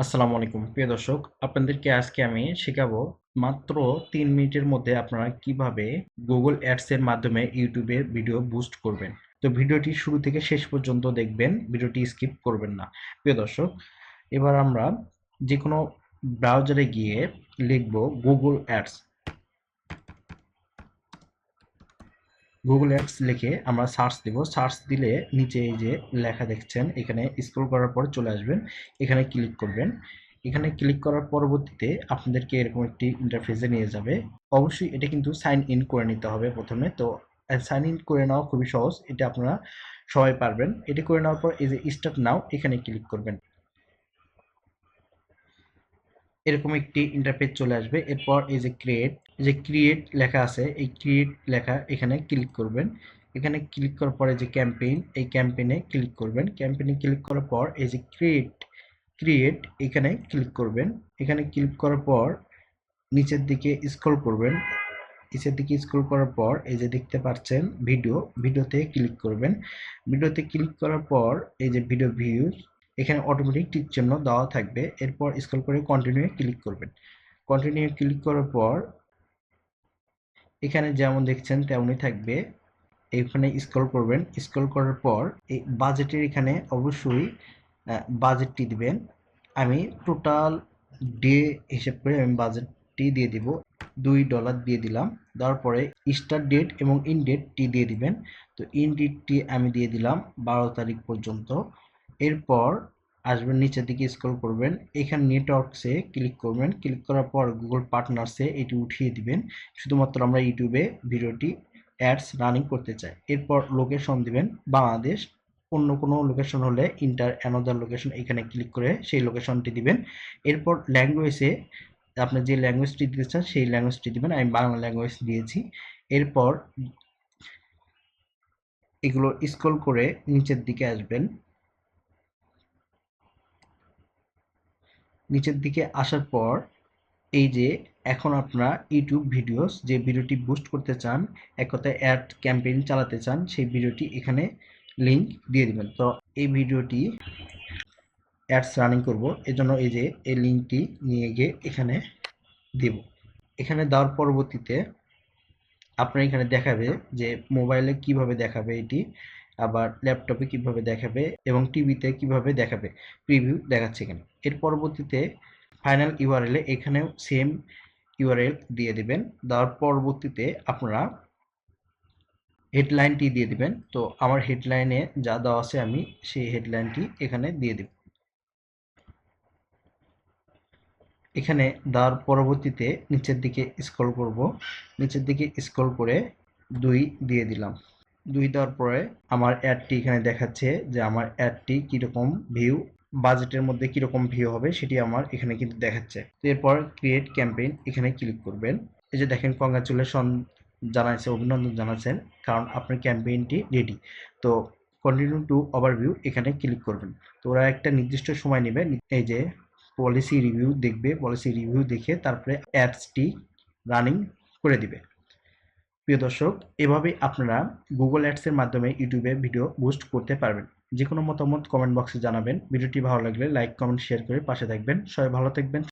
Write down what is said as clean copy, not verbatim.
আসসালামু আলাইকুম প্রিয় দর্শক, আপনাদেরকে আজকে আমি শেখাবো মাত্র 3 মিনিটের মধ্যে আপনারা কিভাবে গুগল অ্যাডস এর মাধ্যমে ইউটিউবে ভিডিও বুস্ট করবেন। তো ভিডিওটি শুরু থেকে শেষ পর্যন্ত দেখবেন, ভিডিওটি স্কিপ করবেন না। প্রিয় দর্শক, এবার আমরা যে কোনো ব্রাউজারে গিয়ে লিখব গুগল অ্যাডস। গুগল অ্যাডস লিখে আমরা সার্চ দিব। সার্চ দিলে নিচে এই যে লেখা দেখছেন, এখানে স্ক্রল করার পর চলে আসবেন, এখানে ক্লিক করবেন। এখানে ক্লিক করার পরবর্তীতে আপনাদেরকে এরকম একটি ইন্টারফেসে নিয়ে যাবে। অবশ্যই এটা কিন্তু সাইন ইন করে নিতে হবে প্রথমে। তো সাইন ইন করে নেওয়া খুবই সহজ, এটা আপনারা সবাই পারবেন। এটি করে নেওয়ার পর এই যে স্টার্ট নাও এখানে ক্লিক করবেন। এরকম একটি ইন্টারফেস চলে আসবে। এরপর এই যে ক্রিয়েট লেখা আছে, এই ক্রিয়েট লেখা এখানে ক্লিক করবেন। এখানে ক্লিক করার পরে যে ক্যাম্পেইন, এই ক্যাম্পেইনে ক্লিক করবেন। ক্যাম্পেইনে ক্লিক করার পর এই যে ক্রিয়েট ক্রিয়েট এখানে ক্লিক করবেন। এখানে ক্লিক করার পর নিচের দিকে স্ক্রল করবেন। নিচের দিকে স্ক্রল করার পর এই যে দেখতে পাচ্ছেন ভিডিওতে ক্লিক করবেন। ভিডিওতে ক্লিক করার পর এই যে ভিডিও ভিউজ, এখানে অটোমেটিক টিক চিহ্ন দেওয়া থাকবে। এরপর স্ক্রল করে কন্টিনিউ ক্লিক করবেন। কন্টিনিউ ক্লিক করার পর এখানে যেমন দেখছেন তেমনই থাকবে। এখানে স্ক্রল করবেন। স্ক্রল করার পর এই বাজেটের এখানে অবশ্যই বাজেটটি দিবেন। আমি টোটাল ডে হিসেব করে আমি বাজেটটি দিয়ে দিব। $2 দিয়ে দিলাম। দেওয়ার পরে স্টার্ট ডেট এবং ইন ডেটটি দিয়ে দিবেন। তো ইন ডেটটি আমি দিয়ে দিলাম 12 তারিখ পর্যন্ত। এরপর আসবেন, নিচের দিকে স্ক্রল করবেন, এখানে নেটওয়ার্কসে ক্লিক করবেন। ক্লিক করার পর গুগল পার্টনার্সে এটি উঠিয়ে দিবেন। শুধুমাত্র আমরা ইউটিউবে ভিডিওটি অ্যাডস রানিং করতে চাই। এরপর লোকেশন দিবেন বাংলাদেশ। অন্য কোনো লোকেশন হলে ইন্টার অ্যানাদার লোকেশন, এখানে ক্লিক করে সেই লোকেশনটি দিবেন। এরপর ল্যাঙ্গুয়েজে আপনি যে ল্যাঙ্গুয়েজটি দিতে চান সেই ল্যাঙ্গুয়েজটি দিবেন। আমি বাংলা ল্যাঙ্গুয়েজ দিয়েছি। এরপর এগুলো স্ক্রল করে নিচের দিকে আসবেন। নিচের দিকে আসার পর এই যে এখন আপনারা ইউটিউব ভিডিওস যে ভিডিওটি বুস্ট করতে চান, এক কথায় অ্যাড ক্যাম্পেইন চালাতে চান, সেই ভিডিওটি এখানে লিংক দিয়ে দিবেন। তো এই ভিডিওটি অ্যাডস রানিং করব, এজন্য এই যে এই লিংকটি নিয়ে গিয়ে এখানে দেব। এখানে দেওয়ার পরবর্তীতে আপনার এখানে দেখাবে যে মোবাইলে কিভাবে দেখাবে এটি, আবার ল্যাপটপে কিভাবে দেখাবে এবং টিভিতে কিভাবে দেখাবে, প্রিভিউ দেখাচ্ছে এখানে। এর পরবর্তীতে ফাইনাল ইউআরএল এ এখানেও সেম ইউআরএল দিয়ে দিবেন। দেওয়ার পরবর্তীতে আপনারা হেডলাইনটি দিয়ে দিবেন। তো আমার হেডলাইনে যা দেওয়া আছে আমি সেই হেডলাইনটি এখানে দিয়ে দেব। এখানে দেওয়ার পরবর্তীতে নিচের দিকে স্ক্রল করব। নিচের দিকে স্ক্রল করে 2 দিয়ে দিলাম। 2 দেওয়ার পরে আমার অ্যাডটি এখানে দেখাচ্ছে যে আমার অ্যাডটি কীরকম ভিউ, বাজেটের মধ্যে কীরকম ভিউ হবে সেটি আমার এখানে কিন্তু দেখাচ্ছে। তো এরপর ক্রিয়েট ক্যাম্পেইন এখানে ক্লিক করবেন। এই যে দেখেন কংগ্রাচুলেশন জানাইছে, অভিনন্দন জানাচ্ছেন, কারণ আপনার ক্যাম্পেইনটি রেডি। তো কন্টিনিউ টু ওভারভিউ এখানে ক্লিক করবেন। তো ওরা একটা নির্দিষ্ট সময় নেবে। এই যে পলিসি রিভিউ দেখবে, পলিসি রিভিউ দেখে তারপরে অ্যাডসটি রানিং করে দিবে। প্রিয় দর্শক, এভাবেই আপনারা গুগল অ্যাডসের মাধ্যমে ইউটিউবে ভিডিও বুস্ট করতে পারবেন। যে কোনো মতামত কমেন্ট বক্সে জানাবেন। ভিডিওটি ভালো লাগলে লাইক, কমেন্ট, শেয়ার করে পাশে থাকবেন। সবাই ভালো থাকবেন।